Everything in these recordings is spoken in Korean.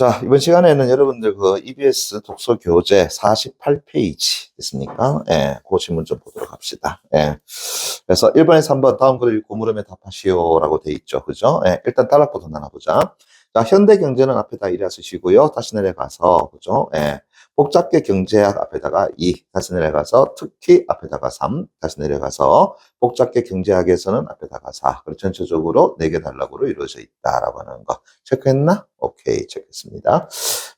자, 이번 시간에는 여러분들 그 EBS 독서 교재 48페이지 됐습니까? 예, 그 질문 좀 보도록 합시다. 예. 그래서 1번에서 3번 다음 글을 읽고 물음에 답하시오라고 돼 있죠. 그죠? 예, 일단 단락부터 나눠보자. 자, 현대 경제는 앞에다 1을 쓰시고요. 다시 내려가서, 그죠? 예. 복잡계 경제학 앞에다가 2, 다시 내려가서 특히 앞에다가 3, 다시 내려가서 복잡계 경제학에서는 앞에다가 4. 그리고 전체적으로 4개 단락으로 이루어져 있다라고 하는 거. 체크했나? 오케이, 체크했습니다.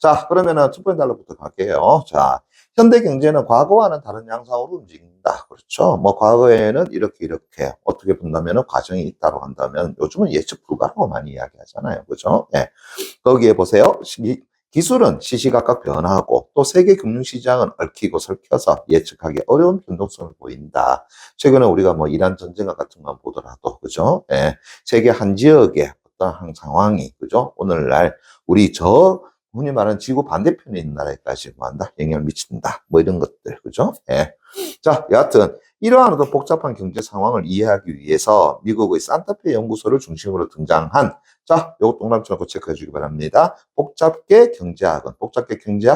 자, 그러면은 첫 번째 단락부터 갈게요. 자, 현대 경제는 과거와는 다른 양상으로 움직인다. 그렇죠? 뭐, 과거에는 이렇게 어떻게 본다면은 과정이 있다고 한다면 요즘은 예측 불가라고 많이 이야기하잖아요. 그죠? 예. 거기에 보세요. 기술은 시시각각 변화하고 또 세계 금융시장은 얽히고 설켜서 예측하기 어려운 변동성을 보인다. 최근에 우리가 뭐 이란 전쟁과 같은 건 보더라도, 그죠? 예. 세계 한 지역의 어떤 한 상황이, 그죠? 오늘날 우리 흔히 말하는 지구 반대편에 있는 나라에까지 뭐 한다? 영향을 미친다. 뭐 이런 것들, 그죠? 예. 자, 여하튼 이러한 어떤 복잡한 경제 상황을 이해하기 위해서 미국의 산타페 연구소를 중심으로 등장한 자, 요거 동그라미 쳐놓고 체크해 주기 바랍니다. 복잡계 경제학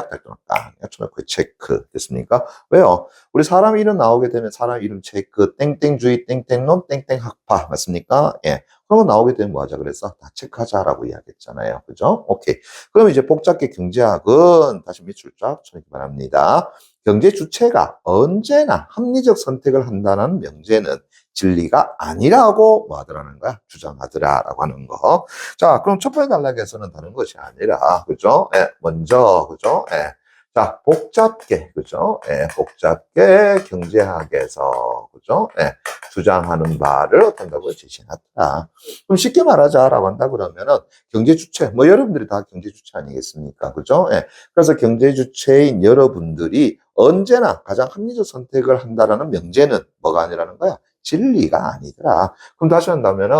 달동학과 쳐놓고 체크 됐습니까? 왜요? 우리 사람 이름 나오게 되면 사람 이름 체크, 땡땡주의, 땡땡놈, 땡땡학파 맞습니까? 예. 그런 거 나오게 되면 뭐 하자 그래서 다 체크하자라고 이야기했잖아요. 그죠? 오케이. 그럼 이제 복잡계 경제학은 다시 밑줄 쫙 쳐주기 바랍니다. 경제 주체가 언제나 합리적 선택을 한다는 명제는 진리가 아니라고 뭐 하더라는 거야? 주장하더라라고 하는 거. 자, 그럼 첫 번째 단락에서는 다른 것이 아니라, 그죠? 예, 먼저, 그죠? 예. 자, 복잡계, 그죠? 예, 복잡계 경제학에서, 그죠? 예, 주장하는 바를 어떤다고 제시하더라. 그럼 쉽게 말하자라고 한다 그러면은 경제 주체, 뭐 여러분들이 다 경제 주체 아니겠습니까? 그죠? 예. 그래서 경제 주체인 여러분들이 언제나 가장 합리적 선택을 한다라는 명제는 뭐가 아니라는 거야? 진리가 아니더라. 그럼 다시 한다면은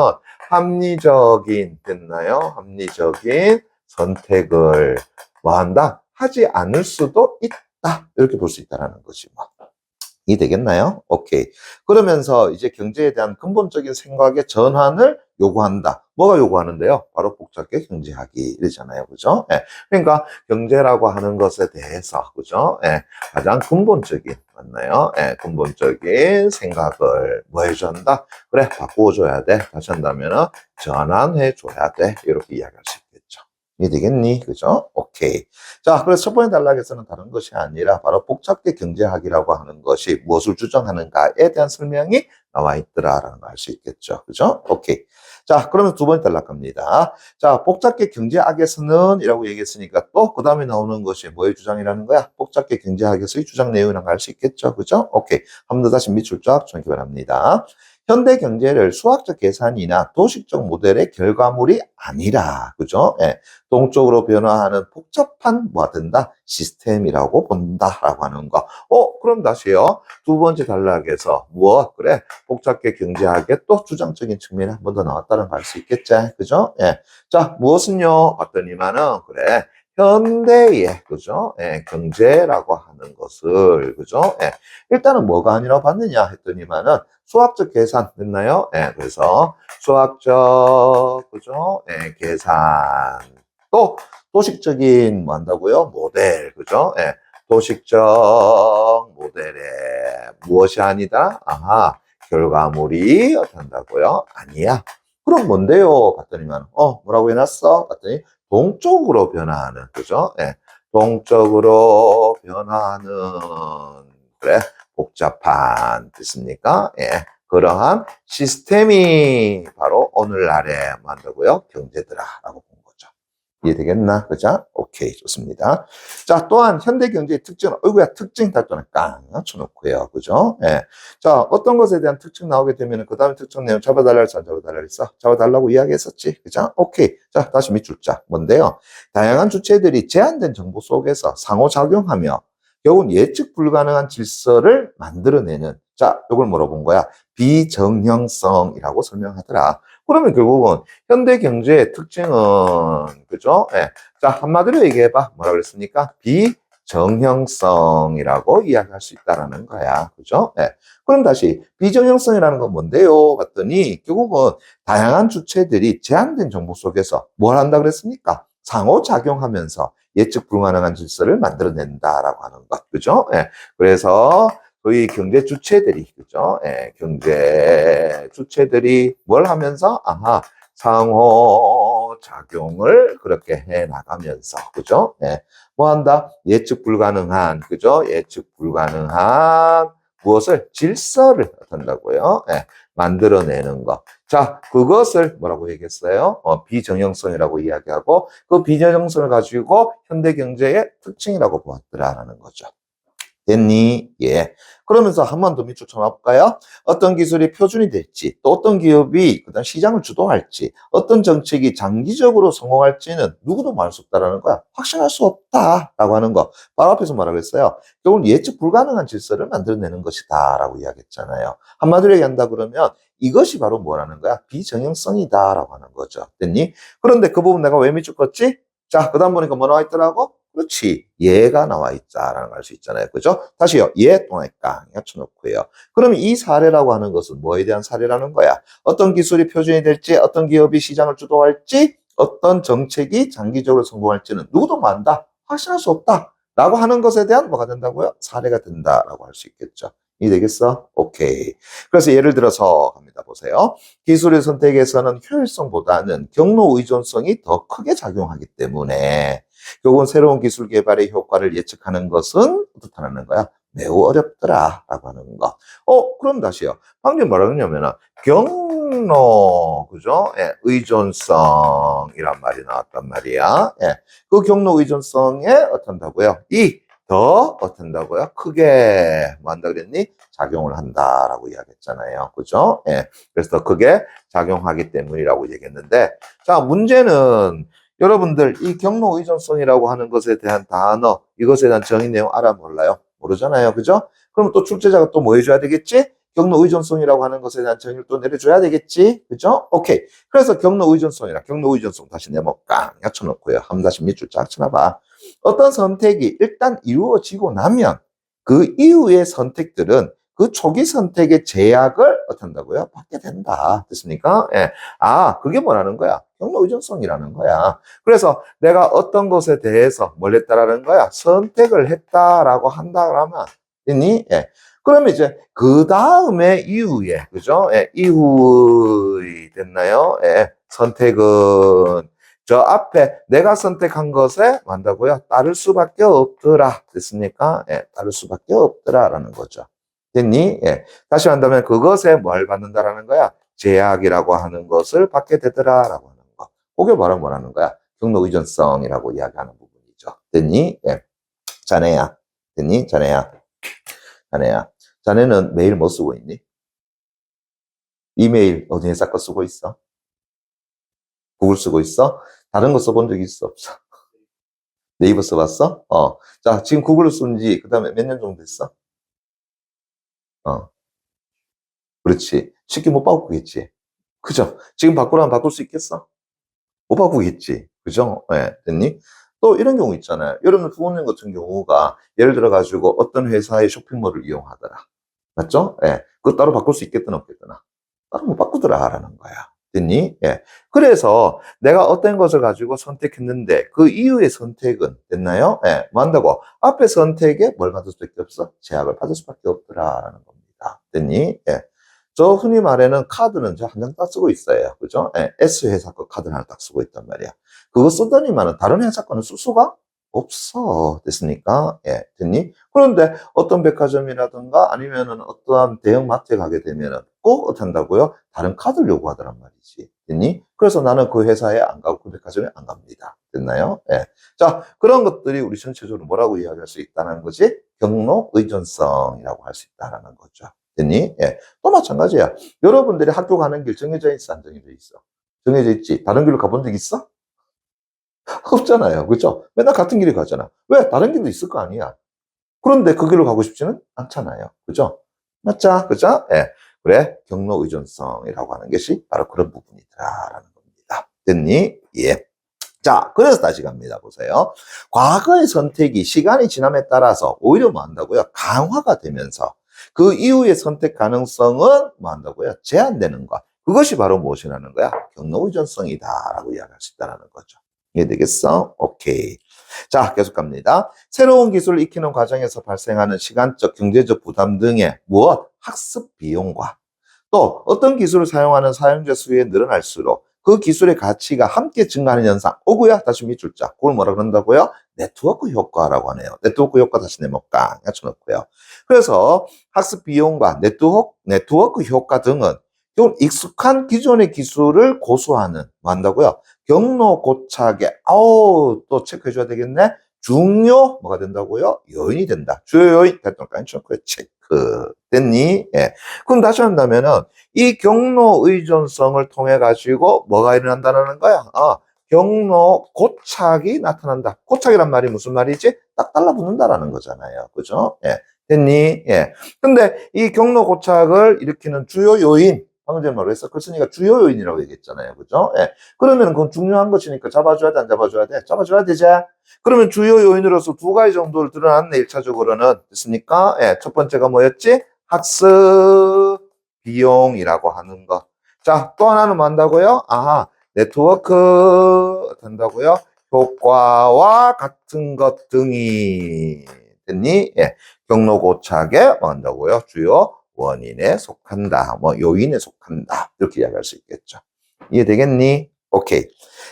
합리적인 됐나요? 합리적인 선택을 뭐 한다? 하지 않을 수도 있다. 이렇게 볼 수 있다라는 거지 뭐. 이 되겠나요? 오케이. 그러면서 이제 경제에 대한 근본적인 생각의 전환을 요구한다. 뭐가 요구하는데요? 바로 복잡계 경제학이 이러잖아요. 그죠? 예. 그러니까 경제라고 하는 것에 대해서, 그죠? 예. 가장 근본적인, 맞나요? 예. 근본적인 생각을 뭐 해줘야 한다? 그래, 바꾸어줘야 돼. 다시 한다면은 전환해줘야 돼. 이렇게 이야기할 수 있겠죠. 이해되겠니? 그죠? 오케이. 자, 그래서 첫 번째 단락에서는 다른 것이 아니라 바로 복잡계 경제학이라고 하는 것이 무엇을 주장하는가에 대한 설명이 나와 있더라라는 걸 알 수 있겠죠. 그죠? 오케이. 자, 그러면 두 번째 단락 갑니다. 자, 복잡계 경제학에서는 이라고 얘기했으니까 또 그 다음에 나오는 것이 뭐의 주장이라는 거야? 복잡계 경제학에서의 주장 내용이라는 걸 알 수 있겠죠. 그죠? 오케이. 한 번 더 다시 밑줄 쫙 쳐주기 바랍니다. 현대 경제를 수학적 계산이나 도식적 모델의 결과물이 아니라, 그죠? 예. 동적으로 변화하는 복잡한 뭐가 된다? 시스템이라고 본다라고 하는 거. 그럼 다시요. 두 번째 단락에서 무엇? 그래. 복잡계 경제학의 또 주장적인 측면이 한 번 더 나왔다는 걸 알 수 있겠지. 그죠? 예. 자, 무엇은요? 봤더니만은, 그래. 현대의, 그죠? 예, 경제라고 하는 것을, 그죠? 예. 일단은 뭐가 아니라고 봤느냐 했더니만은 수학적 계산 됐나요? 예, 그래서 수학적, 그죠? 예, 계산. 또 도식적인 뭐 한다고요? 모델, 그죠? 예. 도식적 모델에 무엇이 아니다? 아하, 결과물이 어떤다고요? 아니야. 그럼 뭔데요? 봤더니만 뭐라고 해놨어? 봤더니 동적으로 변화하는, 그죠? 예. 동적으로 변화하는, 그래, 복잡한, 됐습니까? 예. 그러한 시스템이 바로 오늘날에 뭐 한다고요? 경제더라라고 본 거죠. 이해되겠나? 그죠? 오케이, 좋습니다. 자, 또한 현대 경제의 특징은, 어이구야, 특징 달동을 깡 쳐놓고요. 그죠? 예. 자, 어떤 것에 대한 특징 나오게 되면, 그 다음에 특징 내용 잡아달라 했어, 안 잡아달라 했어? 잡아달라고 이야기했었지. 그죠? 오케이. 자, 다시 밑줄 자. 뭔데요? 다양한 주체들이 제한된 정보 속에서 상호작용하며, 결국은 예측 불가능한 질서를 만들어내는, 자, 이걸 뭐라고 본 거야? 비정형성이라고 설명하더라. 그러면 결국은 현대 경제의 특징은, 그죠? 예. 자, 한마디로 얘기해봐. 뭐라 그랬습니까? 비정형성이라고 이야기할 수 있다라는 거야. 그죠? 예. 그럼 다시, 비정형성이라는 건 뭔데요? 봤더니, 결국은 다양한 주체들이 제한된 정보 속에서 뭘 한다 그랬습니까? 상호작용하면서 예측 불가능한 질서를 만들어낸다라고 하는 것. 그죠? 예. 그래서 저희 경제 주체들이, 그죠? 예. 경제 주체들이 뭘 하면서? 아하, 상호작용을 그렇게 해 나가면서, 그죠? 예. 뭐 한다? 예측 불가능한, 그죠? 예측 불가능한 무엇을? 질서를 한다고요. 예. 만들어내는 것. 자, 그것을 뭐라고 얘기했어요? 비정형성이라고 이야기하고 그 비정형성을 가지고 현대 경제의 특징이라고 보았더라라는 거죠. 됐니? 예. 그러면서 한 번 더 밑줄 쳐볼까요? 어떤 기술이 표준이 될지, 또 어떤 기업이 그다음 시장을 주도할지, 어떤 정책이 장기적으로 성공할지는 누구도 말할 수 없다라는 거야. 확신할 수 없다라고 하는 거. 바로 앞에서 뭐라고 했어요? 결국 예측 불가능한 질서를 만들어내는 것이다라고 이야기했잖아요. 한마디로 얘기한다 그러면 이것이 바로 뭐라는 거야? 비정형성이다라고 하는 거죠. 됐니? 그런데 그 부분 내가 왜 밑줄 껐지? 자, 그 다음 보니까 뭐 나와 있더라고? 그렇지. 얘가 나와 있다라는 걸 알 수 있잖아요. 그죠? 다시요. 얘 또는 깡 합쳐놓고요. 그러면 이 사례라고 하는 것은 뭐에 대한 사례라는 거야? 어떤 기술이 표준이 될지, 어떤 기업이 시장을 주도할지, 어떤 정책이 장기적으로 성공할지는 누구도 말한다. 확신할 수 없다. 라고 하는 것에 대한 뭐가 된다고요? 사례가 된다라고 할 수 있겠죠. 이해되겠어? 오케이. 그래서 예를 들어서 갑니다. 보세요. 기술의 선택에서는 효율성보다는 경로 의존성이 더 크게 작용하기 때문에 결국은 새로운 기술 개발의 효과를 예측하는 것은 어떻다는 거야? 매우 어렵더라라고 하는 거. 그럼 다시요. 방금 뭐라고 했냐면은 경로, 그죠? 예, 의존성이란 말이 나왔단 말이야. 예, 그 경로 의존성에 어떤다고요? 더 어떤다고요? 크게 뭐 한다 그랬니? 작용을 한다라고 이야기했잖아요. 그죠? 예. 그래서 더 크게 작용하기 때문이라고 얘기했는데, 자, 문제는 여러분들 이 경로 의존성이라고 하는 것에 대한 단어, 이것에 대한 정의 내용 알아 몰라요? 모르잖아요. 그죠? 그럼 또 출제자가 또 뭐 해줘야 되겠지? 경로 의존성이라고 하는 것에 대한 정의를 또 내려줘야 되겠지? 그죠? 오케이. 그래서 경로 의존성이라, 경로 의존성 다시 네모 깡 얕혀놓고요. 한번 다시 밑줄 쫙 쳐놔봐. 어떤 선택이 일단 이루어지고 나면 그 이후의 선택들은 그 초기 선택의 제약을 어떤다고요? 받게 된다. 됐습니까? 예. 그게 뭐라는 거야? 경로 의존성이라는 거야. 그래서 내가 어떤 것에 대해서 뭘 했다라는 거야? 선택을 했다라고 한다 그러면, 됐니? 예. 그러면 이제 그 다음에 이후에, 그죠? 예. 이후에 됐나요? 예. 선택은 저 앞에 내가 선택한 것에 만다고요? 따를 수밖에 없더라. 됐습니까? 예. 따를 수밖에 없더라라는 거죠. 됐니? 예. 다시 한다면 그것에 뭘 받는다라는 거야? 제약이라고 하는 것을 받게 되더라라고 하는 거. 그게 바로 뭐라는 거야? 경로 의존성이라고 이야기하는 부분이죠. 됐니? 예. 자네야. 됐니? 자네야. 자네야. 자네는 메일 뭐 쓰고 있니? 이메일 어디 회사 거 쓰고 있어? 구글 쓰고 있어? 다른 거 써본 적 있어? 없어? 네이버 써봤어? 자, 지금 구글을 쓴 지, 그 다음에 몇 년 정도 됐어? 어. 그렇지. 쉽게 못 바꾸겠지. 그죠? 지금 바꾸라면 바꿀 수 있겠어? 못 바꾸겠지. 그죠? 예, 됐니? 또 이런 경우 있잖아요. 여러분 부모님 같은 경우가 예를 들어가지고 어떤 회사의 쇼핑몰을 이용하더라. 맞죠? 예. 그거 따로 바꿀 수 있겠더나 없겠더나. 따로 못 바꾸더라라는 거야. 됐니? 예. 그래서 내가 어떤 것을 가지고 선택했는데 그 이후의 선택은 됐나요? 예. 뭐 한다고? 앞에 선택에 뭘 받을 수밖에 없어? 제약을 받을 수밖에 없더라라는 겁니다. 됐니? 예. 저 흔히 말하는 카드는 저 한 장 딱 쓰고 있어요. 그죠? 예. S회사 거 카드 하나 딱 쓰고 있단 말이야. 그거 쓰더니만은 다른 회사 거는 쓸 수가 없어. 됐습니까? 예. 됐니? 그런데 어떤 백화점이라든가 아니면은 어떠한 대형 마트에 가게 되면은 꼭 어떻다고요? 다른 카드를 요구하더란 말이지. 됐니? 그래서 나는 그 회사에 안 가고 그 백화점에 안 갑니다. 됐나요? 예. 자, 그런 것들이 우리 전체적으로 뭐라고 이야기할 수 있다는 거지? 경로 의존성이라고 할 수 있다는 거죠. 됐니? 예. 또 마찬가지야. 여러분들이 학교 가는 길 정해져 있어, 안 정해져 있어? 정해져 있지. 다른 길로 가본 적 있어? 없잖아요. 그죠? 맨날 같은 길을 가잖아. 왜? 다른 길도 있을 거 아니야. 그런데 그 길로 가고 싶지는 않잖아요. 그죠? 맞자? 그죠? 예. 그래. 경로 의존성이라고 하는 것이 바로 그런 부분이다라는 겁니다. 됐니? 예. 자, 그래서 다시 갑니다. 보세요. 과거의 선택이 시간이 지남에 따라서 오히려 뭐 한다고요? 강화가 되면서 그 이후의 선택 가능성은 뭐 한다고요? 제한되는 것. 그것이 바로 무엇이라는 거야? 경로 의존성이다라고 이야기할 수 있다는 거죠. 이해되겠어? 오케이. 자, 계속 갑니다. 새로운 기술을 익히는 과정에서 발생하는 시간적, 경제적 부담 등의 무엇? 학습 비용과 또 어떤 기술을 사용하는 사용자 수에 늘어날수록 그 기술의 가치가 함께 증가하는 현상. 오구야 다시 밑줄 자. 그걸 뭐라 그런다고요? 네트워크 효과라고 하네요. 네트워크 효과 다시 네모 깡 맞춰놓고요. 그래서 학습 비용과 네트워크 효과 등은 좀 익숙한 기존의 기술을 고수하는 뭐 한다고요? 경로 고착에 또 체크해줘야 되겠네. 중요 뭐가 된다고요? 요인이 된다. 주요 요인 됐던가 체크 됐니? 예. 그럼 다시 한다면은 이 경로 의존성을 통해 가지고 뭐가 일어난다는 거야? 경로 고착이 나타난다. 고착이란 말이 무슨 말이지? 딱 달라붙는다라는 거잖아요. 그죠? 예. 됐니? 예. 근데 이 경로 고착을 일으키는 주요 요인, 방금 전에 말로 했어. 글쓴이가 주요 요인이라고 얘기했잖아요. 그죠? 예. 그러면 그건 중요한 것이니까 잡아줘야 돼, 안 잡아줘야 돼? 잡아줘야 되지? 그러면 주요 요인으로서 두 가지 정도를 드러났네, 1차적으로는. 됐습니까? 예. 첫 번째가 뭐였지? 학습 비용이라고 하는 거. 자, 또 하나는 뭐 한다고요? 네트워크 된다고요? 효과와 같은 것 등이 됐니? 예. 경로 고착에 뭐 한다고요? 주요 원인에 속한다. 뭐 요인에 속한다. 이렇게 이야기할 수 있겠죠. 이해되겠니? 오케이.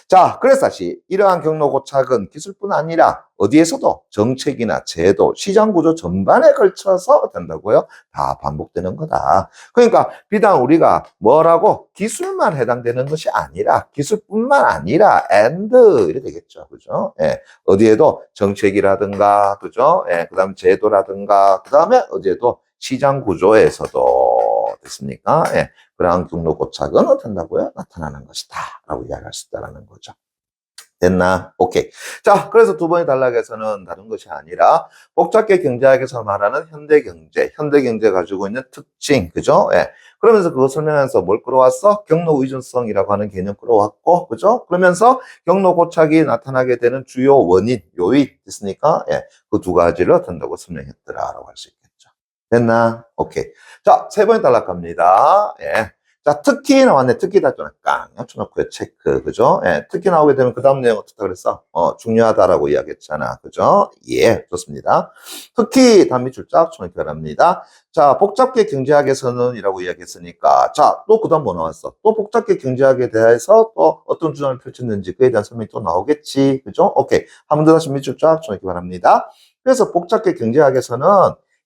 자, 그래서 다시 이러한 경로 고착은 기술뿐 아니라 어디에서도 정책이나 제도, 시장 구조 전반에 걸쳐서 된다고요? 다 반복되는 거다. 그러니까 비단 우리가 뭐라고 기술만 해당되는 것이 아니라 기술뿐만 아니라 이래 되겠죠. 그죠? 예. 어디에도 정책이라든가 그죠? 예. 그다음 제도라든가 그다음에 어디에도 시장 구조에서도 됐습니까? 예. 그러한 경로 고착은 어떤다고요? 나타나는 것이다. 라고 이야기할 수 있다는 거죠. 됐나? 오케이. 자, 그래서 두 번의 단락에서는 다른 것이 아니라 복잡계 경제학에서 말하는 현대경제 가지고 있는 특징, 그죠? 예. 그러면서 그거 설명하면서 뭘 끌어왔어? 경로 의존성이라고 하는 개념 끌어왔고, 그죠? 그러면서 경로 고착이 나타나게 되는 주요 원인, 요인, 됐습니까? 예. 그 두 가지를 어떤다고 설명했더라라고 할 수 있겠죠. 됐나? 오케이. 자, 세 번의 단락 갑니다. 예. 자, 특히 나왔네. 특히 다또 깡 맞춰놓고요. 체크. 그죠? 예. 특히 나오게 되면 그 다음 내용 어떻다 그랬어? 중요하다라고 이야기했잖아. 그죠? 예. 좋습니다. 특히 다음 밑줄 쫙 쳐놓기 바랍니다. 자, 복잡계 경제학에서는 이라고 이야기했으니까. 자, 또 그 다음 뭐 나왔어? 또 복잡계 경제학에 대해서 또 어떤 주장을 펼쳤는지 그에 대한 설명이 또 나오겠지. 그죠? 오케이. 한 번 더 다시 밑줄 쫙 쳐놓기 바랍니다. 그래서 복잡계 경제학에서는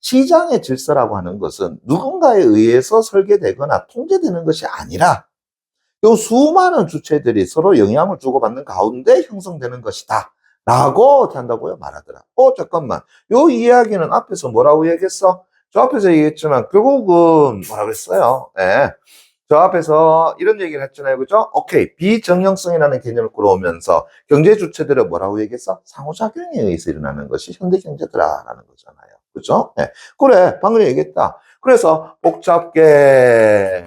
시장의 질서라고 하는 것은 누군가에 의해서 설계되거나 통제되는 것이 아니라 요 수많은 주체들이 서로 영향을 주고받는 가운데 형성되는 것이다. 라고 한다고요? 말하더라. 잠깐만. 요 이야기는 앞에서 뭐라고 얘기했어? 저 앞에서 얘기했지만 결국은 뭐라 그랬어요? 예. 저 앞에서 이런 얘기를 했잖아요. 그죠? 오케이. 비정형성이라는 개념을 끌어오면서 경제 주체들은 뭐라고 얘기했어? 상호작용에 의해서 일어나는 것이 현대 경제더라라는 거잖아요. 그죠? 예. 그래. 방금 얘기했다. 그래서 복잡계,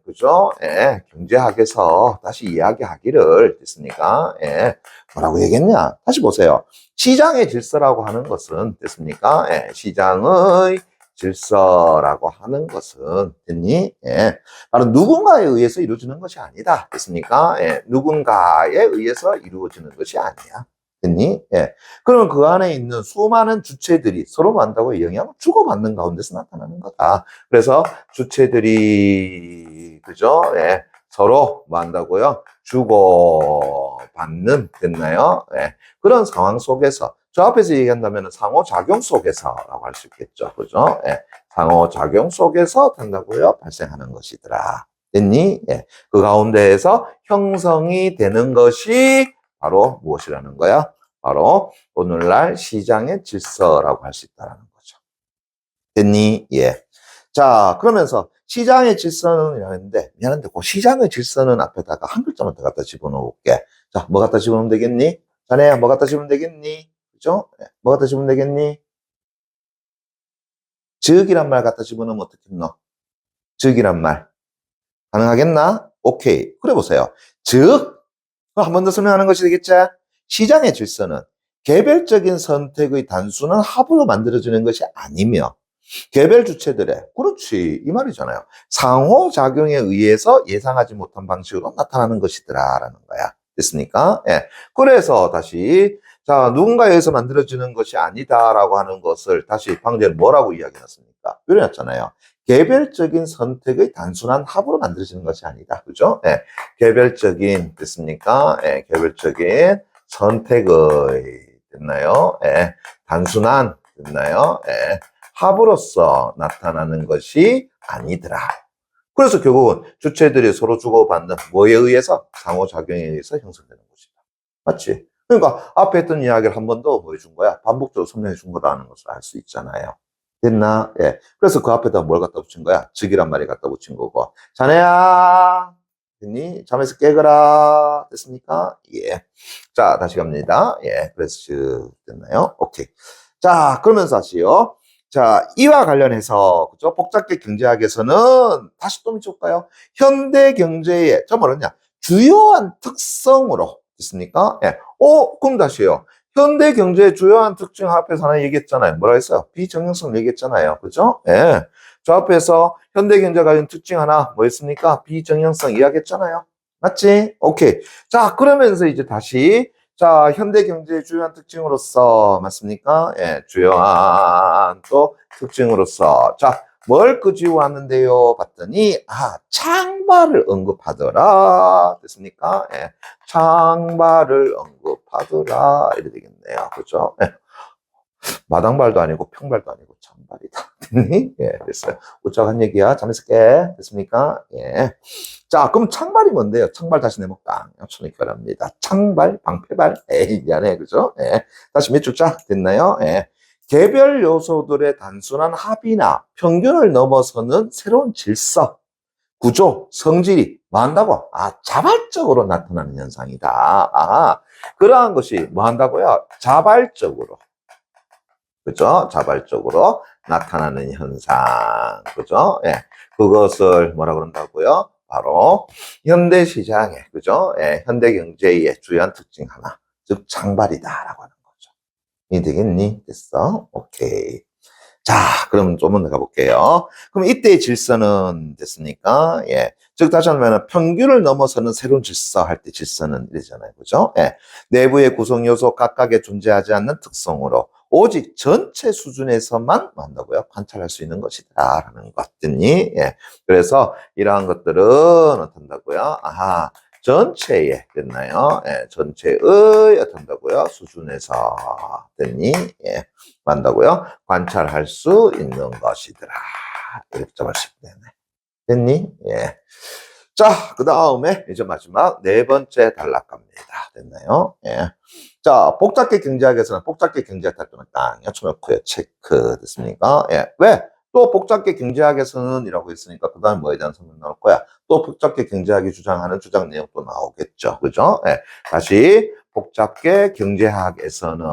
그죠? 예. 경제학에서 다시 이야기하기를 됐습니까? 예. 뭐라고 얘기했냐? 다시 보세요. 시장의 질서라고 하는 것은 됐습니까? 예. 시장의 질서라고 하는 것은 됐니? 예. 바로 누군가에 의해서 이루어지는 것이 아니다. 됐습니까? 예. 누군가에 의해서 이루어지는 것이 아니야. 됐니? 예. 그러면 그 안에 있는 수많은 주체들이 서로 만다고 영향을 주고받는 가운데서 나타나는 거다. 그래서 주체들이, 그죠? 예. 서로 뭐 한다고요? 주고받는, 됐나요? 예. 그런 상황 속에서, 저 앞에서 얘기한다면 상호작용 속에서라고 할 수 있겠죠. 그죠? 예. 상호작용 속에서 된다고요? 발생하는 것이더라. 됐니? 예. 그 가운데에서 형성이 되는 것이 바로 무엇이라는 거야? 바로 오늘날 시장의 질서라고 할 수 있다는 거죠. 됐니? 예. 자, 그러면서 시장의 질서는 이라는데 미안한데 그 시장의 질서는 앞에다가 한 글자만 더 갖다 집어넣을게. 자, 뭐 갖다 집어넣으면 되겠니? 자네야, 뭐 갖다 집으면 되겠니? 그죠? 뭐 갖다 집으면 되겠니? 즉이란 말 갖다 집어넣으면 어떻게 넣어? 즉이란 말. 가능하겠나? 오케이. 그래 보세요. 즉, 한 번 더 설명하는 것이 되겠지? 시장의 질서는 개별적인 선택의 단순한 합으로 만들어지는 것이 아니며 개별 주체들의, 그렇지, 이 말이잖아요. 상호작용에 의해서 예상하지 못한 방식으로 나타나는 것이더라라는 거야. 됐습니까? 예. 그래서 다시, 자, 누군가에 의해서 만들어지는 것이 아니다라고 하는 것을 다시 방금 전에 뭐라고 이야기했습니까? 이래놨잖아요. 개별적인 선택의 단순한 합으로 만들어지는 것이 아니다. 그죠? 예. 개별적인, 됐습니까? 예. 개별적인 선택의, 됐나요? 예. 단순한, 됐나요? 예. 합으로서 나타나는 것이 아니더라. 그래서 결국은 주체들이 서로 주고받는 뭐에 의해서? 상호작용에 의해서 형성되는 것이다. 맞지? 그러니까 앞에 했던 이야기를 한 번 더 보여준 거야. 반복적으로 설명해 준 거라는 것을 알 수 있잖아요. 됐나? 예. 그래서 그 앞에다 뭘 갖다 붙인 거야? 즉이란 말이 갖다 붙인 거고. 자네야! 됐니? 잠에서 깨거라. 됐습니까? 예. 자, 다시 갑니다. 예. 그래서 됐나요? 오케이. 자, 그러면서 다시요. 자, 이와 관련해서, 그죠? 복잡계 경제학에서는, 다시 또 밑줄까요? 현대 경제의, 저 뭐랬냐? 주요한 특성으로, 됐습니까? 예. 그럼 다시요. 현대 경제의 주요한 특징 앞에서 하나 얘기했잖아요. 뭐라 했어요? 비정형성 얘기했잖아요. 그죠? 예. 저 앞에서 현대 경제가 가진 특징 하나, 뭐였습니까? 비정형성 이야기했잖아요. 맞지? 오케이. 자, 그러면서 이제 다시, 자, 현대 경제의 주요한 특징으로서, 맞습니까? 예, 주요한 또 특징으로서. 자, 뭘 끄집어왔는데요? 봤더니, 창발을 언급하더라. 됐습니까? 예, 창발을 언급하더라. 이래 되겠네요. 그죠? 예. 마당발도 아니고 평발도 아니고 창발이다. 됐니? 예, 됐어요. 우쩍한 얘기야. 잠에서 깨. 됐습니까? 예. 자, 그럼 창발이 뭔데요? 창발 다시 내볼까? 천이결합니다. 창발, 방패발. 에이, 미안해. 그죠? 예. 다시 몇 줄자? 됐나요? 예. 개별 요소들의 단순한 합이나 평균을 넘어서는 새로운 질서, 구조, 성질이 뭐 한다고? 자발적으로 나타나는 현상이다. 그러한 것이 뭐 한다고요? 자발적으로. 그죠? 자발적으로 나타나는 현상. 그죠? 예. 그것을 뭐라 그런다고요? 바로 현대 시장의, 그죠? 예. 현대 경제의 주요한 특징 하나. 즉, 창발이다라고 하는 거죠. 이해되겠니? 됐어? 오케이. 자, 그럼 좀 더 가볼게요. 그럼 이때의 질서는 됐습니까? 예. 즉, 다시 하면 평균을 넘어서는 새로운 질서 할 때 질서는 이러잖아요. 그죠? 예. 내부의 구성 요소 각각에 존재하지 않는 특성으로 오직 전체 수준에서만 뭐 한다고요? 관찰할 수 있는 것이다. 라는 것들이. 예. 그래서 이러한 것들은 어떤다고요? 전체에 됐나요? 예, 전체의 어떤다고요? 수준에서 됐니? 예, 한다고요? 관찰할 수 있는 것이더라. 이렇게 잡을 수 있네. 됐니? 예. 자, 그 다음에 이제 마지막 네 번째 단락갑니다. 됐나요? 예. 자, 복잡계 경제학에서는 복잡계 경제학 할 때는 딱 여쭤놓고요. 체크 됐습니까? 예. 왜? 또 복잡계 경제학에서는 이라고 했으니까 그 다음에 뭐에 대한 설명 나올 거야? 또 복잡계 경제학이 주장하는 주장 내용도 나오겠죠. 그죠? 예. 다시 복잡계 경제학에서는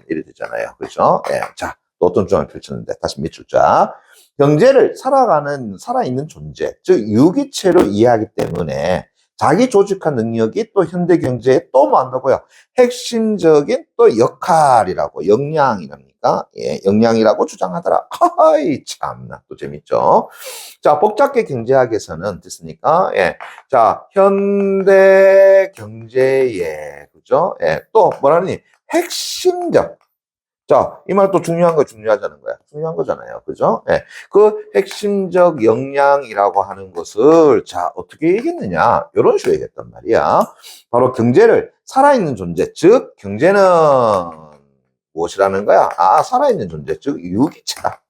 이래 되잖아요. 그죠? 예. 자, 또 어떤 주장을 펼쳤는데 다시 밑 줄자. 경제를 살아있는 존재, 즉 유기체로 이해하기 때문에 자기 조직화 능력이 또 현대 경제에 또 뭐 한다고요? 핵심적인 또 역할이라고, 역량이랍니까? 예, 역량이라고 주장하더라. 하하이, 참나, 또 재밌죠? 자, 복잡계 경제학에서는 됐습니까? 예. 자, 현대 경제의, 그죠? 예, 또 뭐라니? 핵심적, 자, 이 말 또 중요한 거 중요하다는 거야. 중요한 거잖아요. 그죠? 예. 그 핵심적 역량이라고 하는 것을, 자, 어떻게 얘기했느냐? 이런 식으로 얘기했단 말이야. 바로 경제를 살아있는 존재, 즉, 경제는 무엇이라는 거야? 살아있는 존재, 즉, 유기체다.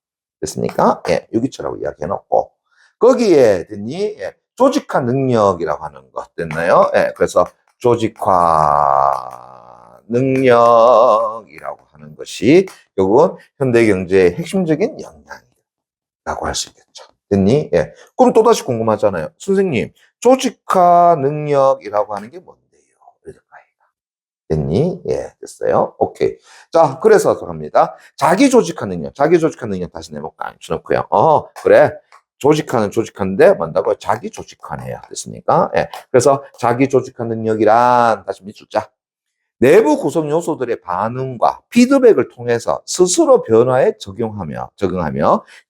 됐습니까? 예, 유기체라고 이야기해놓고. 거기에, 됐니? 예, 조직화 능력이라고 하는 것, 됐나요? 예, 그래서 조직화 능력이라고 하는 것이 결국은 현대 경제의 핵심적인 역량이라고 할 수 있겠죠. 됐니? 예. 그럼 또다시 궁금하잖아요. 선생님, 조직화 능력이라고 하는 게 뭔데요? 됐니? 예, 됐어요. 오케이. 자, 그래서 갑니다. 자기 조직화 능력 다시 내볼까? 주놓고요. 그래. 조직하는데 뭔다고? 자기 조직화네요. 됐습니까? 예. 그래서 자기 조직화 능력이란 다시 밑줄자. 내부 구성 요소들의 반응과 피드백을 통해서 스스로 변화에 적응하며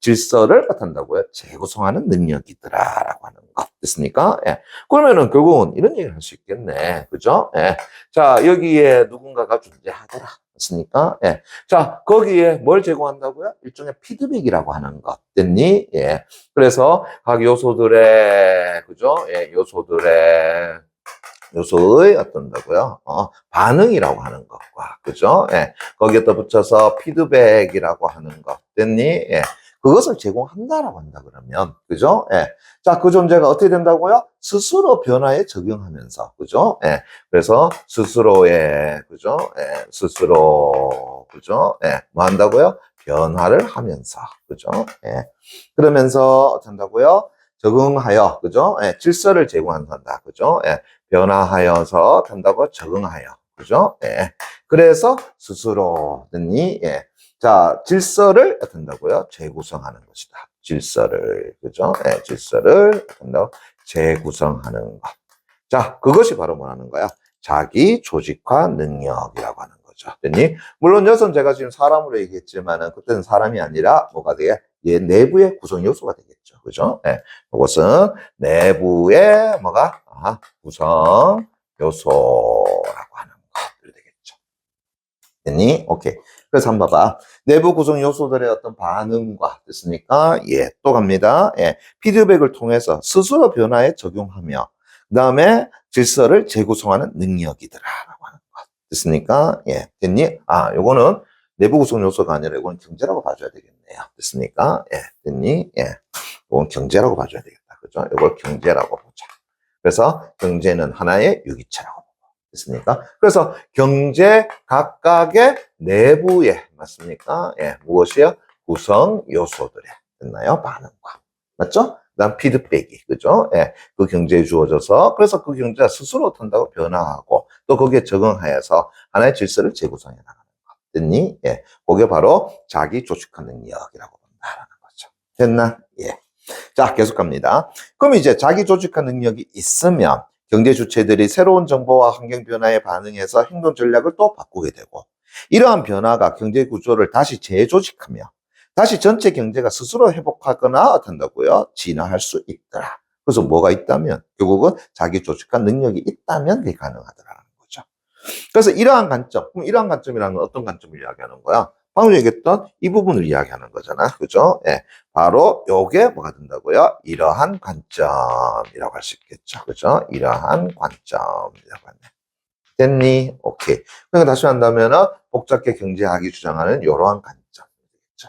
질서를 한다고요? 재구성하는 능력이더라라고 하는 것. 됐습니까? 예. 그러면은 결국은 이런 얘기를 할 수 있겠네. 그죠? 예. 자, 여기에 누군가가 존재하더라. 됐습니까? 예. 자, 거기에 뭘 제공한다고요? 일종의 피드백이라고 하는 것. 됐니? 예. 그래서 각 요소들의, 그죠? 예, 요소의 어떤다고요? 반응이라고 하는 것과, 그죠? 예. 거기에 또 붙여서 피드백이라고 하는 것. 됐니? 예. 그것을 제공한다라고 한다 그러면, 그죠? 예. 자, 그 존재가 어떻게 된다고요? 스스로 변화에 적용하면서, 그죠? 예. 그래서 스스로의, 그죠? 예. 스스로, 그죠? 예. 뭐 한다고요? 변화를 하면서, 그죠? 예. 그러면서 어떻게 한다고요? 적응하여, 그죠? 예. 질서를 제공한다, 그죠? 예. 변화하여서 된다고 적응하여. 그죠? 예. 그래서 스스로니, 예. 자, 질서를 된다고요? 재구성하는 것이다. 질서를, 그죠? 예. 질서를 된다고 재구성하는 것. 자, 그것이 바로 뭐라는 거야? 자기 조직화 능력이라고 하는 거죠. 됐니? 물론 여기서는 제가 지금 사람으로 얘기했지만은 그때는 사람이 아니라 뭐가 돼요? 얘 내부의 구성 요소가 되겠죠. 그죠? 예. 그것은 내부의 뭐가? 구성 요소라고 하는 것들이 되겠죠. 됐니? 오케이. 그래서 한번 봐봐. 내부 구성 요소들의 어떤 반응과 됐습니까? 예, 또 갑니다. 예, 피드백을 통해서 스스로 변화에 적용하며 그 다음에 질서를 재구성하는 능력이더라라고 하는 것. 됐습니까? 예, 됐니? 요거는 내부 구성 요소가 아니라 이거는 경제라고 봐줘야 되겠네요. 됐습니까? 예, 됐니? 예, 이건 경제라고 봐줘야 되겠다. 그죠? 이걸 경제라고 보자. 그래서 경제는 하나의 유기체라고 보고 됐습니까? 그래서 경제 각각의 내부에 맞습니까? 예, 무엇이요? 구성 요소들에 됐나요? 반응과 맞죠? 그다음 피드백이 그죠? 예, 그 경제에 주어져서 그래서 그 경제가 스스로 탄다고 변화하고 또 거기에 적응하여서 하나의 질서를 재구성해 나가는 것 됐니? 예, 그게 바로 자기 조직화 능력이라고 본다라는 거죠. 됐나? 예. 자, 계속 갑니다. 그럼 이제 자기 조직화 능력이 있으면 경제 주체들이 새로운 정보와 환경 변화에 반응해서 행동 전략을 또 바꾸게 되고 이러한 변화가 경제 구조를 다시 재조직하며 다시 전체 경제가 스스로 회복하거나 어떤다고요? 진화할 수 있더라. 그래서 뭐가 있다면 결국은 자기 조직화 능력이 있다면 그게 가능하더라는 거죠. 그래서 이러한 관점, 그럼 이러한 관점이라는 건 어떤 관점을 이야기하는 거야? 방금 얘기했던 이 부분을 이야기하는 거잖아. 그죠? 예. 바로 요게 뭐가 된다고요? 이러한 관점이라고 할 수 있겠죠. 그죠? 이러한 관점이라고 하네. 됐니? 오케이. 그러니까 다시 한다면은 복잡하게 경제학이 주장하는 이러한 관점.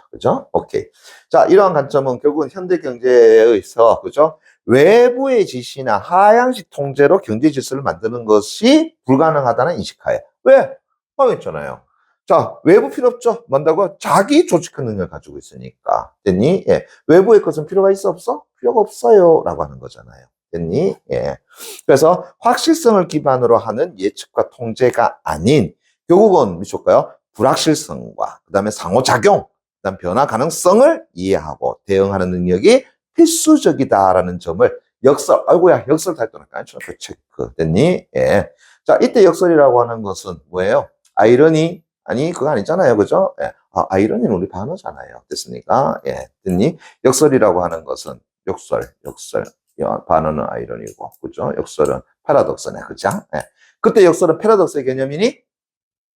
그죠? 오케이. 자, 이러한 관점은 결국은 현대 경제에서, 그죠? 외부의 지시나 하향식 통제로 경제 질서를 만드는 것이 불가능하다는 인식하에. 왜? 했잖아요. 자, 외부 필요 없죠? 뭔다고? 자기 조직화 능력을 가지고 있으니까. 됐니? 예. 외부의 것은 필요가 있어, 없어? 필요가 없어요. 라고 하는 거잖아요. 됐니? 예. 그래서 확실성을 기반으로 하는 예측과 통제가 아닌, 결국은, 미쳐볼까요? 불확실성과, 그 다음에 상호작용, 그 다음 변화 가능성을 이해하고 대응하는 능력이 필수적이다라는 점을 아이고야, 역설 탈도는 깐초나그 체크. 됐니? 예. 자, 이때 역설이라고 하는 것은 뭐예요? 아이러니? 아니, 그거 아니잖아요. 그죠? 예. 아이러니는 우리 반어잖아요. 됐습니까? 예. 됐니? 역설이라고 하는 것은 역설. 반어는 아이러니고, 그죠? 역설은 패러독스네. 그죠? 예. 그때 역설은 패러독스의 개념이니?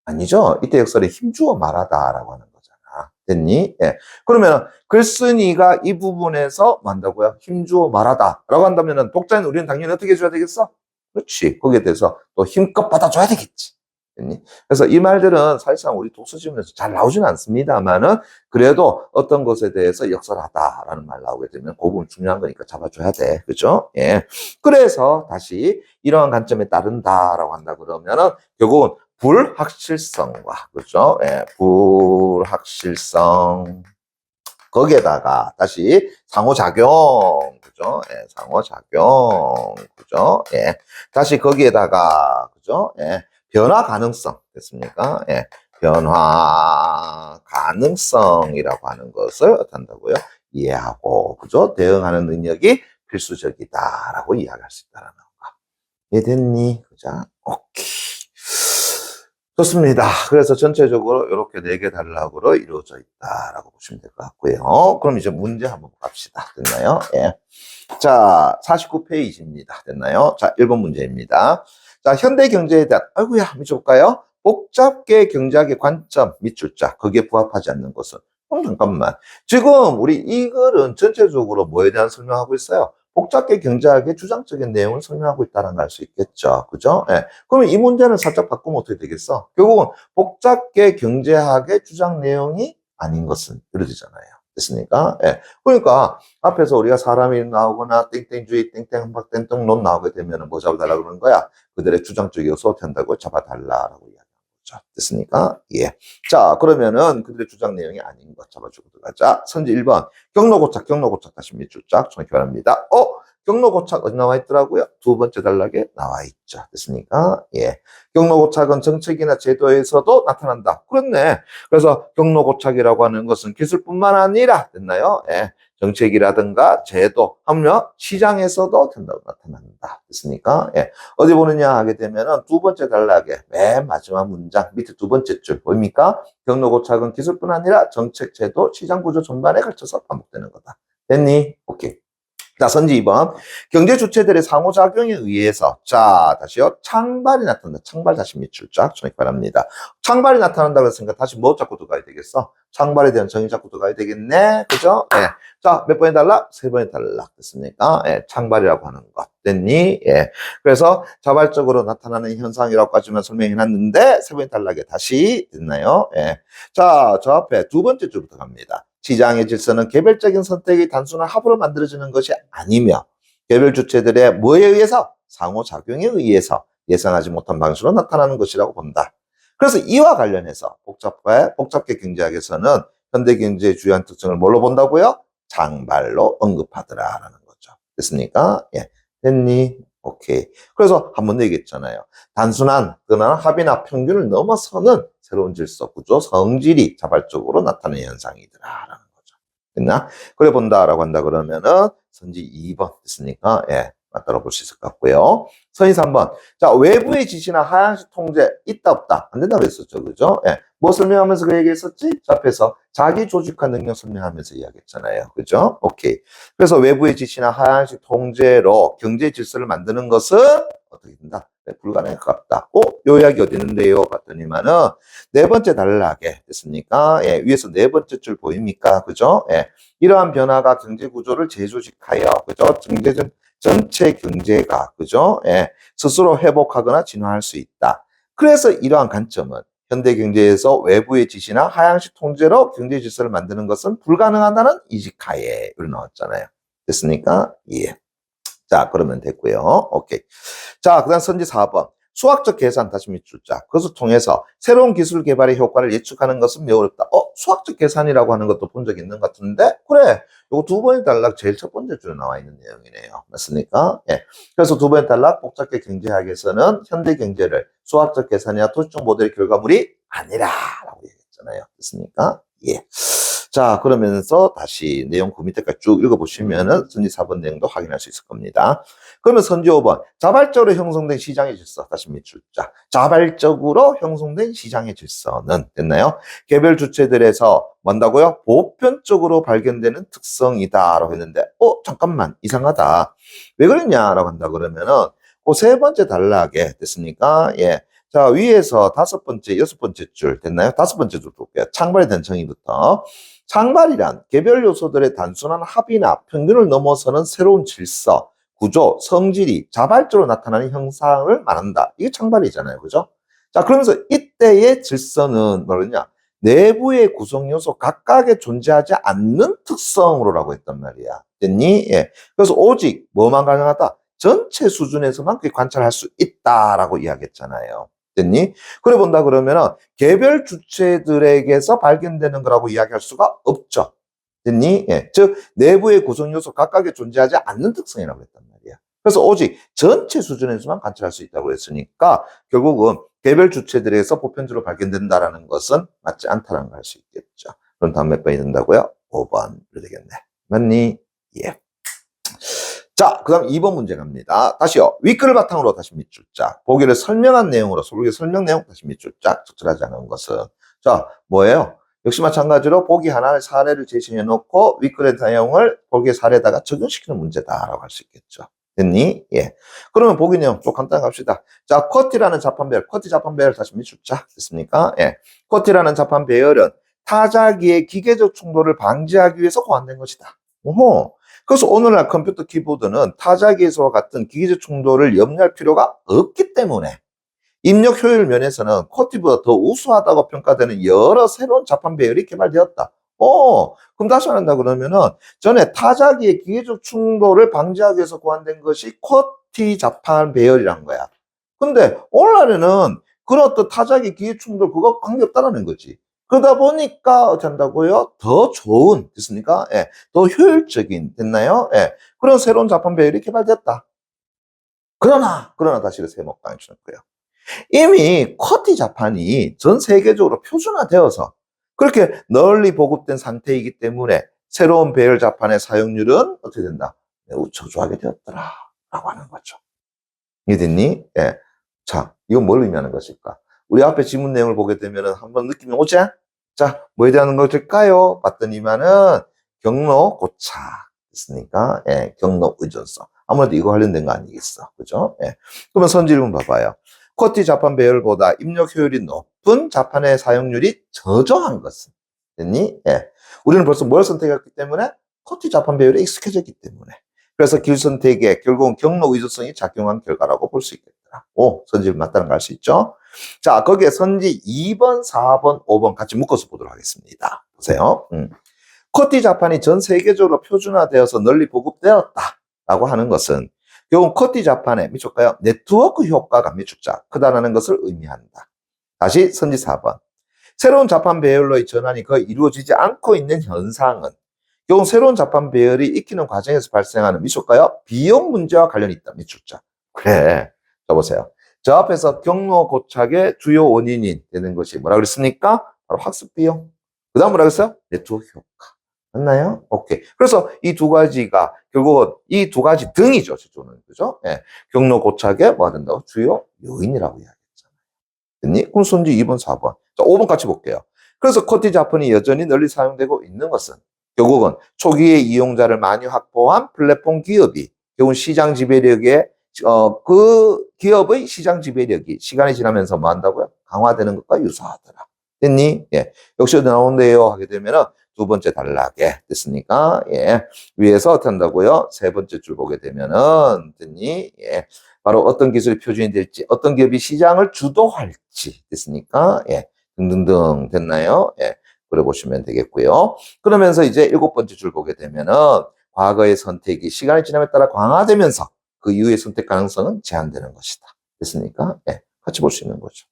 아니죠. 이때 역설에 힘주어 말하다라고 하는 거잖아. 됐니? 예. 그러면 글쓴이가 이 부분에서 뭐 한다고요? 힘주어 말하다라고 한다면은 독자인 우리는 당연히 어떻게 해줘야 되겠어? 그렇지. 거기에 대해서 또 힘껏 받아줘야 되겠지. 됐니? 그래서 이 말들은 사실상 우리 독서지문에서 잘 나오지는 않습니다만은 그래도 어떤 것에 대해서 역설하다라는 말 나오게 되면 그 부분 중요한 거니까 잡아줘야 돼. 그죠? 예. 그래서 다시 이러한 관점에 따른다라고 한다 그러면은 결국은 불확실성과, 그죠? 예, 불확실성. 거기에다가 다시 상호작용, 그죠? 예, 상호작용, 그죠? 예, 다시 거기에다가, 그죠? 예, 변화 가능성, 됐습니까? 예, 변화 가능성이라고 하는 것을 어떻게 한다고요? 이해하고, 그죠? 대응하는 능력이 필수적이다라고 이야기할 수 있다는 거. 이해됐니? 그죠? 오케이. 좋습니다. 그래서 전체적으로 이렇게 4개 단락으로 이루어져 있다라고 보시면 될 것 같고요. 그럼 이제 문제 한번 갑시다. 됐나요? 예. 자, 49페이지입니다. 됐나요? 자, 1번 문제입니다. 자, 현대 경제에 대한, 아이고야, 한번 볼까요? 복잡계 경제학의 관점, 밑줄자, 거기에 부합하지 않는 것은. 잠깐만. 지금 우리 이 글은 전체적으로 뭐에 대한 설명하고 있어요? 복잡계 경제학의 주장적인 내용을 설명하고 있다는 걸 알 수 있겠죠. 그죠? 예. 그러면 이 문제는 살짝 바꾸면 어떻게 되겠어? 결국은 복잡계 경제학의 주장 내용이 아닌 것은 이루어지잖아요. 됐습니까? 예. 그러니까 앞에서 우리가 사람이 나오거나 땡땡주의, 땡땡박땡땡론 나오게 되면 뭐 잡아달라 그러는 거야? 그들의 주장적 요소 된다고 잡아달라라고 이야기하는 거죠. 됐습니까? 예. 자, 그러면은 그들의 주장 내용이 아닌 것 잡아주고 들어가자. 선지 1번. 경로고착 다시 밑줄 쫙 정확히 말합니다. 경로고착 어디 나와 있더라고요? 두 번째 단락에 나와 있죠. 됐습니까? 예. 경로고착은 정책이나 제도에서도 나타난다. 그렇네. 그래서 경로고착이라고 하는 것은 기술뿐만 아니라, 됐나요? 예. 정책이라든가 제도, 하물며 시장에서도 된다고 나타난다. 됐습니까? 예. 어디 보느냐 하게 되면은 두 번째 단락에 맨 마지막 문장 밑에 두 번째 줄 보입니까? 경로고착은 기술뿐 아니라 정책, 제도, 시장 구조 전반에 걸쳐서 반복되는 거다. 됐니? 오케이. 자, 선지 2번. 경제 주체들의 상호작용에 의해서, 자, 다시요. 창발이 나타난다. 창발 다시 밑줄 쫙 정확히 바랍니다. 창발이 나타난다고 했으니까 다시 뭐 잡고 들어가야 되겠어? 창발에 대한 정의 잡고 들어가야 되겠네. 그죠? 예. 자, 몇 번의 단락? 3번의 단락. 됐습니까? 예. 창발이라고 하는 것. 됐니? 예. 그래서 자발적으로 나타나는 현상이라고까지만 설명해 놨는데, 3번의 단락에 다시 됐나요? 예. 자, 저 앞에 두 번째 줄부터 갑니다. 시장의 질서는 개별적인 선택의 단순한 합으로 만들어지는 것이 아니며 개별 주체들의 뭐에 의해서? 상호작용에 의해서 예상하지 못한 방식으로 나타나는 것이라고 본다. 그래서 이와 관련해서 복잡계 경제학에서는 현대경제의 주요한 특징을 뭘로 본다고요? 장발로 언급하더라라는 거죠. 됐습니까? 예. 됐니? 오케이. 그래서 한번 얘기했잖아요. 단순한 그러나 합이나 평균을 넘어서는 새로운 질서, 구조, 성질이 자발적으로 나타나는 현상이더라라는 거죠. 됐나? 그래 본다라고 한다 그러면은 선지 2번 됐습니까? 예. 맞다고 볼 수 있을 것 같고요. 선지 3번. 자, 외부의 지시나 하향식 통제 있다 없다 안 된다고 했었죠. 그죠? 예. 뭐 설명하면서 그 얘기했었지? 앞에서 자기 조직화 능력 설명하면서 이야기했잖아요. 그죠? 오케이. 그래서 외부의 지시나 하향식 통제로 경제 질서를 만드는 것은 어떻게 된다? 네, 불가능에 가깝다. 요 이야기 어디 있는데요? 봤더니만은 네 번째 단락에 됐습니까? 예, 위에서 네 번째 줄 보입니까? 그죠? 예. 이러한 변화가 경제 구조를 재조직하여, 그죠? 전체 경제가, 그죠? 예. 스스로 회복하거나 진화할 수 있다. 그래서 이러한 관점은 현대 경제에서 외부의 지시나 하향식 통제로 경제 질서를 만드는 것은 불가능하다는 이직하에 이렇게 나왔잖아요. 됐습니까? 예. 자, 그러면 됐고요. 오케이. 자, 그 다음 선지 4번. 수학적 계산 다시 밑줄 자. 그것을 통해서 새로운 기술 개발의 효과를 예측하는 것은 매우 어렵다. 수학적 계산이라고 하는 것도 본 적 있는 것 같은데? 그래. 요거 두 번의 단락 제일 첫 번째 줄에 나와 있는 내용이네요. 맞습니까? 예. 그래서 두 번의 단락 복잡계 경제학에서는 현대 경제를 수학적 계산이나 도시적 모델의 결과물이 아니라라고 얘기했잖아요. 됐습니까? 예. 자, 그러면서 다시 내용 그 밑에까지 쭉 읽어보시면은 선지 4번 내용도 확인할 수 있을 겁니다. 그러면 선지 5번. 자발적으로 형성된 시장의 질서. 다시 밑줄자. 자발적으로 형성된 시장의 질서는 됐나요? 개별 주체들에서 뭔다고요? 보편적으로 발견되는 특성이다라고 했는데, 잠깐만. 이상하다. 왜 그랬냐라고 한다 그러면은, 그 세 번째 단락에 됐습니까? 예. 자, 위에서 다섯 번째, 여섯 번째 줄 됐나요? 다섯 번째 줄 볼게요. 창발에 대한 정의부터. 창발이란 개별 요소들의 단순한 합이나 평균을 넘어서는 새로운 질서, 구조, 성질이 자발적으로 나타나는 형상을 말한다. 이게 창발이잖아요. 그죠? 자, 그러면서 이때의 질서는 뭐냐? 내부의 구성 요소 각각에 존재하지 않는 특성으로라고 했단 말이야. 됐니? 예. 그래서 오직 뭐만 가능하다? 전체 수준에서만 그게 관찰할 수 있다라고 이야기했잖아요. 됐니? 그래 본다 그러면은 개별 주체들에게서 발견되는 거라고 이야기할 수가 없죠. 됐니? 예. 즉 내부의 구성 요소 각각에 존재하지 않는 특성이라고 했단 말이야. 그래서 오직 전체 수준에서만 관찰할 수 있다고 했으니까 결국은 개별 주체들에게서 보편적으로 발견된다라는 것은 맞지 않다는 걸 알 수 있겠죠. 그럼 다음 몇 번이 된다고요? 5번이 되겠네. 맞니? 예. 자, 그 다음 2번 문제 갑니다. 다시요. 윗글을 바탕으로 다시 밑줄 짝. 보기를 설명한 내용으로, 보기 설명 내용 다시 밑줄 짝. 적절하지 않은 것은. 자, 뭐예요? 역시 마찬가지로 보기 하나의 사례를 제시해 놓고 윗글의 내용을 보기의 사례에다가 적용시키는 문제다라고 할 수 있겠죠. 됐니? 예. 그러면 보기 내용 좀 간단히 갑시다. 자, 쿼티라는 자판 배열, 쿼티 자판 배열 다시 밑줄 짝. 됐습니까? 예. 쿼티라는 자판 배열은 타자기의 기계적 충돌을 방지하기 위해서 고안된 것이다. 오호. 그래서 오늘날 컴퓨터 키보드는 타자기에서와 같은 기계적 충돌을 염려할 필요가 없기 때문에 입력 효율 면에서는 쿼티보다 더 우수하다고 평가되는 여러 새로운 자판 배열이 개발되었다. 그럼 다시 한다 그러면은 전에 타자기의 기계적 충돌을 방지하기 위해서 고안된 것이 쿼티 자판 배열이란 거야. 근데 오늘날에는 그런 어떤 타자기 기계 충돌 그거 관계없다라는 거지. 그러다 보니까 어떻게 한다고요? 더 좋은, 됐습니까? 예, 더 효율적인, 됐나요? 예, 그런 새로운 자판 배열이 개발됐다. 그러나 다시 세목강에 주는거예요. 이미 쿼티 자판이 전 세계적으로 표준화되어서 그렇게 널리 보급된 상태이기 때문에 새로운 배열 자판의 사용률은 어떻게 된다? 매우 저조하게 되었더라. 라고 하는 거죠. 이해됐니? 예. 자, 이건 뭘 의미하는 것일까? 우리 앞에 지문 내용을 보게 되면 한번 느낌이 오지? 자, 뭐에 대한 것일까요? 봤더니만은 경로 고착 있으니까, 예, 경로 의존성. 아무래도 이거 관련된 거 아니겠어. 그죠? 예. 그러면 선지 1번 봐봐요. 쿼티 자판 배열보다 입력 효율이 높은 자판의 사용률이 저조한 것은. 됐니? 예. 우리는 벌써 뭘 선택했기 때문에? 쿼티 자판 배열에 익숙해졌기 때문에. 그래서 길 선택에 결국은 경로 의존성이 작용한 결과라고 볼 수 있겠다. 선지 맞다는 걸 알 수 있죠? 자, 거기에 선지 2번, 4번, 5번 같이 묶어서 보도록 하겠습니다. 보세요. 쿼티 자판이 전 세계적으로 표준화되어서 널리 보급되었다라고 하는 것은 결국 쿼티 자판의 밑줄까요? 네트워크 효과가 밑줄자 크다라는 것을 의미한다. 다시 선지 4번. 새로운 자판 배열로의 전환이 거의 이루어지지 않고 있는 현상은 결국 새로운 자판 배열이 익히는 과정에서 발생하는 밑줄까요? 비용 문제와 관련이 있다. 밑줄자. 그래. 자, 보세요. 저 앞에서 경로 고착의 주요 원인이 되는 것이 뭐라 그랬습니까? 바로 학습 비용. 그 다음 뭐라 그랬어요? 네트워크 효과. 맞나요? 오케이. 그래서 이 두 가지가 결국은 이 두 가지 등이죠. 저쪽은. 그죠? 예. 경로 고착의 뭐가 된다고? 주요 요인이라고 이야기했잖아요. 됐니? 그럼 선지 2번, 4번. 자, 5번 같이 볼게요. 그래서 쿼티 자판이 여전히 널리 사용되고 있는 것은 결국은 초기에 이용자를 많이 확보한 플랫폼 기업이 결국 시장 지배력에 그 기업의 시장 지배력이 시간이 지나면서 뭐 한다고요? 강화되는 것과 유사하더라. 됐니? 예. 역시 나온대요 하게 되면은 두 번째 단락에 됐습니까? 예. 위에서 어떻게 한다고요? 세 번째 줄 보게 되면은 됐니? 예. 바로 어떤 기술이 표준이 될지, 어떤 기업이 시장을 주도할지 됐습니까? 예. 등등등 됐나요? 예. 그래 보시면 되겠고요. 그러면서 이제 7번째 줄 보게 되면은 과거의 선택이 시간이 지남에 따라 강화되면서 그 이후의 선택 가능성은 제한되는 것이다. 됐습니까? 예. 같이 볼 수 있는 거죠.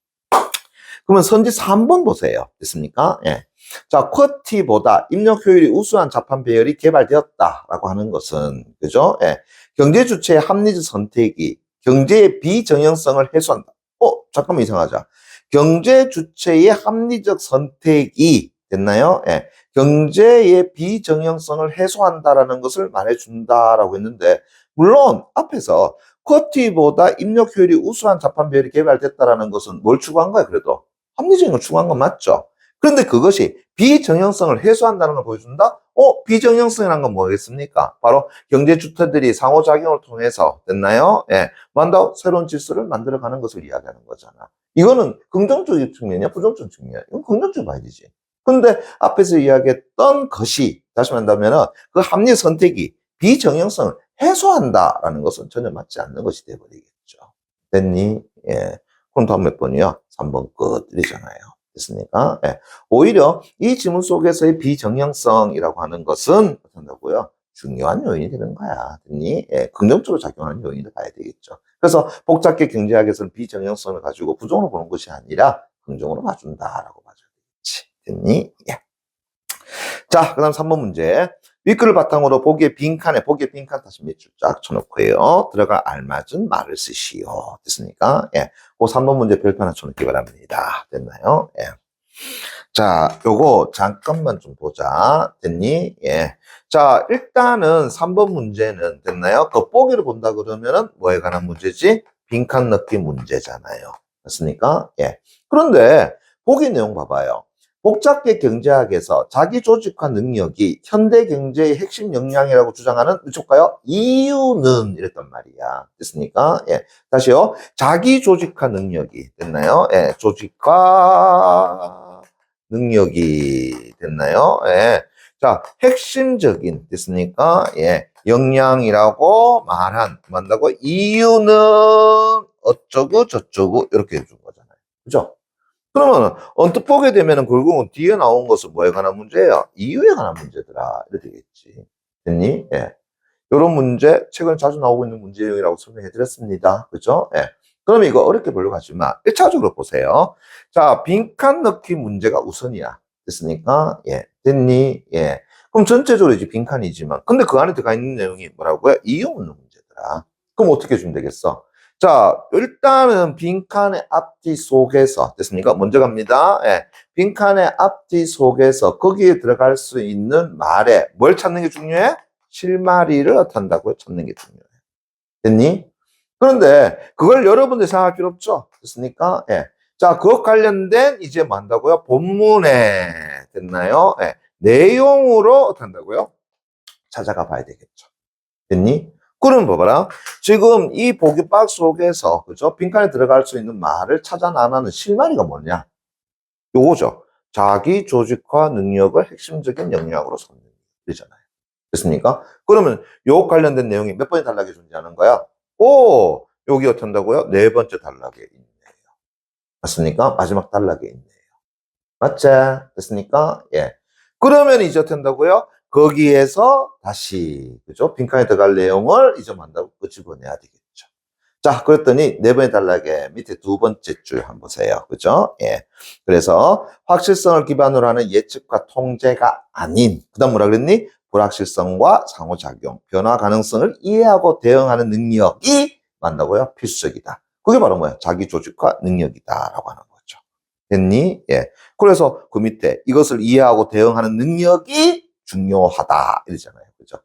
그러면 선지 3번 보세요. 됐습니까? 예. 자, 쿼티보다 입력 효율이 우수한 자판 배열이 개발되었다라고 하는 것은, 그죠? 예. 경제 주체의 합리적 선택이 경제의 비정형성을 해소한다. 잠깐만 이상하자. 경제 주체의 합리적 선택이 됐나요? 예. 경제의 비정형성을 해소한다라는 것을 말해준다라고 했는데, 물론 앞에서 쿼티보다 입력 효율이 우수한 자판 배열이 개발됐다라는 것은 뭘 추구한 거야, 그래도? 합리적인 걸 추구한 건 맞죠? 그런데 그것이 비정형성을 해소한다는 걸 보여준다? 비정형성이라는 건 뭐겠습니까? 바로 경제 주체들이 상호작용을 통해서 됐나요? 예. 만다 새로운 질서를 만들어가는 것을 이야기하는 거잖아. 이거는 긍정적인 측면이야, 부정적인 측면이야? 이건 긍정적으로 봐야 되지. 근데 앞에서 이야기했던 것이 다시 말한다면 그 합리 선택이 비정형성을 해소한다라는 것은 전혀 맞지 않는 것이 되어버리겠죠. 됐니? 예. 그럼 다음 몇 번이요? 3번 끝. 이잖아요. 됐습니까? 예. 오히려 이 지문 속에서의 비정형성이라고 하는 것은 어떤다고요? 중요한 요인이 되는 거야. 됐니? 예. 긍정적으로 작용하는 요인을 봐야 되겠죠. 그래서 복잡계 경제학에서는 비정형성을 가지고 부정으로 보는 것이 아니라 긍정으로 봐준다라고 봐줘야 되겠지. 됐니? 예. 자, 그 다음 3번 문제. 윗글을 바탕으로 보기의 빈칸 다시 몇 줄 쫙 쳐놓고요. 들어갈 알맞은 말을 쓰시오. 됐습니까? 예. 그 3번 문제 별표 하나 쳐놓기 바랍니다. 됐나요? 예. 자, 요거 잠깐만 좀 보자. 됐니? 예. 자, 일단은 3번 문제는 됐나요? 겉보기를 본다 그러면은 뭐에 관한 문제지? 빈칸 넣기 문제잖아요. 맞습니까? 예. 그런데 보기 내용 봐봐요. 복잡계 경제학에서 자기 조직화 능력이 현대 경제의 핵심 역량이라고 주장하는 미쳐볼까요? 이유는 이랬단 말이야. 됐습니까? 예. 다시요. 자기 조직화 능력이 됐나요? 예. 조직화 능력이 됐나요? 예. 자, 핵심적인 됐습니까? 예. 역량이라고 만다고 이유는 어쩌고 저쩌고 이렇게 해준 거잖아요. 그죠? 그러면 언뜻 보게 되면은 결국은 뒤에 나온 것은 뭐에 관한 문제예요? 이유에 관한 문제더라. 이렇게 되겠지. 됐니? 예. 이런 문제, 최근에 자주 나오고 있는 문제형이라고 설명해 드렸습니다. 그죠? 예. 그럼 이거 어렵게 보려고 하지 마. 1차적으로 보세요. 자, 빈칸 넣기 문제가 우선이야. 됐습니까? 예. 됐니? 예. 그럼 전체적으로 이제 빈칸이지만, 근데 그 안에 들어가 있는 내용이 뭐라고요? 이유 묻는 문제더라. 그럼 어떻게 해주면 되겠어? 자, 일단은 빈칸의 앞뒤 속에서, 됐습니까? 먼저 갑니다. 예. 빈칸의 앞뒤 속에서 거기에 들어갈 수 있는 말에 뭘 찾는 게 중요해? 실마리를 어떻게 한다고요? 찾는 게 중요해. 됐니? 그런데 그걸 여러분들 생각할 필요 없죠? 됐습니까? 예. 자, 그것 관련된 이제 뭐 한다고요? 본문에 됐나요? 예. 내용으로 어떻게 한다고요? 찾아가 봐야 되겠죠. 됐니? 그럼 봐봐라. 지금 이 보기 박스 속에서, 그죠? 빈칸에 들어갈 수 있는 말을 찾아 나가는 실마리가 뭐냐? 요거죠. 자기 조직화 능력을 핵심적인 역량으로 삼는 거잖아요. 됐습니까? 그러면 요 관련된 내용이 몇 번의 단락에 존재하는 거야? 오, 여기 어떻게 한다고요? 네 번째 단락에 있네요. 맞습니까? 마지막 단락에 있네요. 맞지? 됐습니까? 예. 그러면 이제 어떻게 한다고요? 거기에서 다시, 그죠? 빈칸에 들어갈 내용을 이제 만다고 끄집어내야 되겠죠. 자, 그랬더니 네 번의 단락에 밑에 두 번째 줄 한번 보세요. 그죠? 예. 그래서 확실성을 기반으로 하는 예측과 통제가 아닌, 그 다음 뭐라 그랬니? 불확실성과 상호작용, 변화 가능성을 이해하고 대응하는 능력이 만다고요? 필수적이다. 그게 바로 뭐야? 자기 조직화 능력이다라고 하는 거죠. 됐니? 예. 그래서 그 밑에 이것을 이해하고 대응하는 능력이 중요하다. 이러잖아요. 그죠?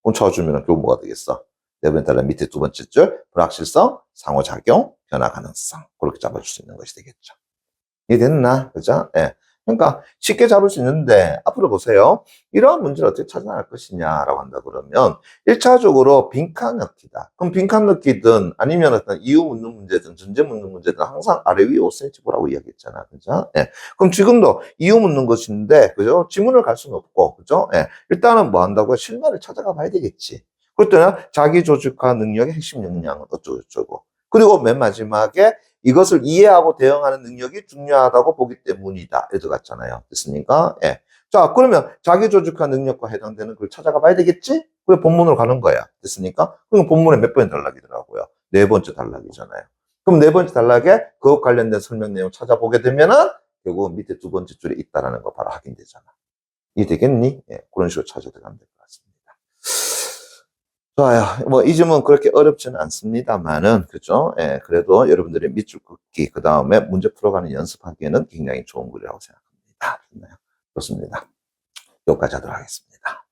그럼 쳐주면 그거 뭐가 되겠어? 네 번째 단락 밑에 두 번째 줄, 불확실성, 상호작용, 변화 가능성. 그렇게 잡아줄 수 있는 것이 되겠죠. 이해됐나? 그죠? 예. 그러니까 쉽게 잡을 수 있는데 앞으로 보세요. 이러한 문제를 어떻게 찾아낼 것이냐라고 한다 그러면 1차적으로 빈칸 넣기다. 그럼 빈칸 넣기든 아니면 어떤 이유 묻는 문제든 전제 묻는 문제든 항상 아래 위에 5cm 보라고 이야기했잖아. 그죠? 예. 그럼 지금도 이유 묻는 것인데 그죠? 지문을 갈 수는 없고 그죠? 예. 일단은 뭐 한다고요? 실마리를 찾아가 봐야 되겠지. 그랬더니 자기 조직화 능력의 핵심 역량은 어쩌고저쩌고. 그리고 맨 마지막에 이것을 이해하고 대응하는 능력이 중요하다고 보기 때문이다. 이렇게 갔잖아요. 됐습니까? 예. 자, 그러면 자기 조직화 능력과 해당되는 걸 찾아가 봐야 되겠지? 그래, 본문으로 가는 거야. 됐습니까? 그럼 본문에 몇 번의 단락이더라고요? 네 번째 단락이잖아요. 그럼 네 번째 단락에 그것 관련된 설명 내용 찾아보게 되면은 결국 밑에 두 번째 줄에 있다라는 거 바로 확인되잖아. 이해되겠니? 예, 그런 식으로 찾아 들어가면 될 것 같습니다. 좋아요. 뭐, 이 점은 그렇게 어렵지는 않습니다만은, 그죠? 예, 그래도 여러분들의 밑줄 긋기, 그 다음에 문제 풀어가는 연습하기에는 굉장히 좋은 글이라고 생각합니다. 좋나요? 좋습니다. 여기까지 하도록 하겠습니다.